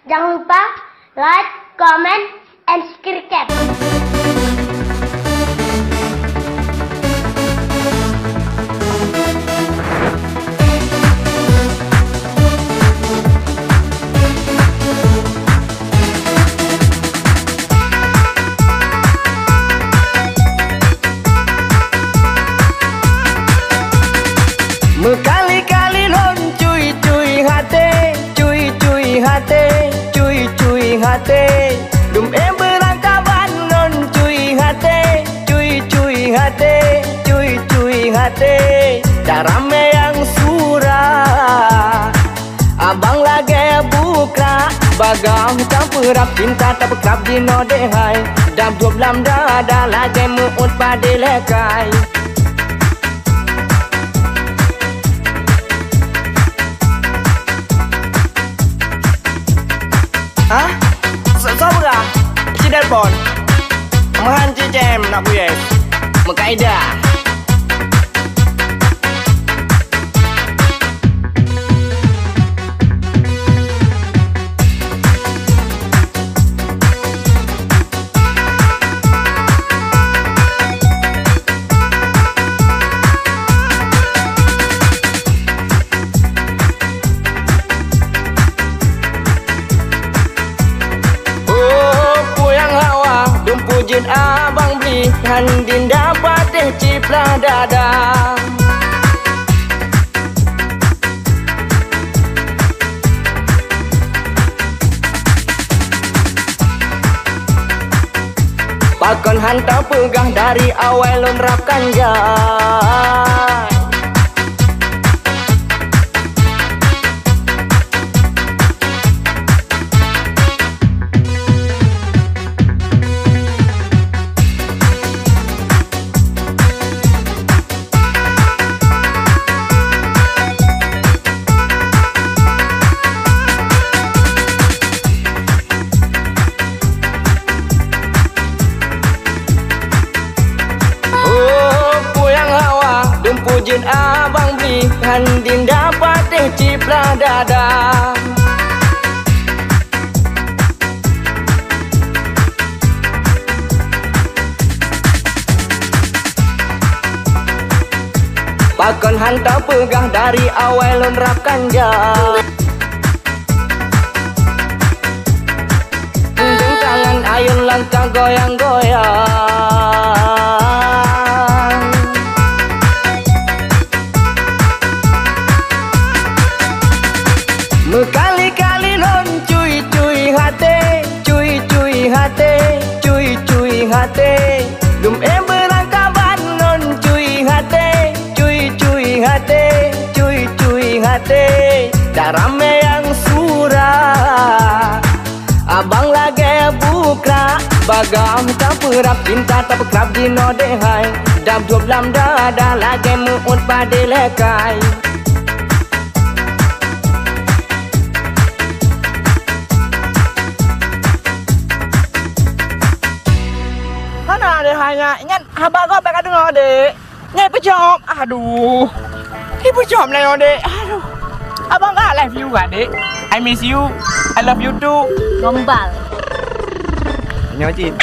Jangan lupa like, comment, and subscribe. Berkali-kali non cuy hati, cuy hati. Dum berangkaban non cuy hati. Dah rame yang surah, abang lagi buka bagau tak perap cinta tak berkap di nodehai. Dah 12 dah lagi muut pada lekai. Hah? Sobra? Si Delpon? Mahan si Jem nak puye? Mengkaedah. Pujin abang beli handin dapat ciplah dada. Pakon hantar pegang dari awal lonrapkan jai. Pujin abang beli handin dapat ciplah dada. Pakon hantar pegang dari awal lonrapkan jai. Tangan ayun langkah goyang-goyang. Berkali-kali non cuy hati. Dum berangkaban non cuy hati. Dah rame yang surah, abang lagi buka bagau tak perap cinta tak berkap di nodehai. Dah 12 dah lagi muut pada lekai. Mana deh hanya ingat abang kau bakal dengar dek. Nyai pejam. Aduh. Ibu jom lah dek. Aduh. Abang gak live you kan dek. I miss you. I love you too. Gombal. Nyocin.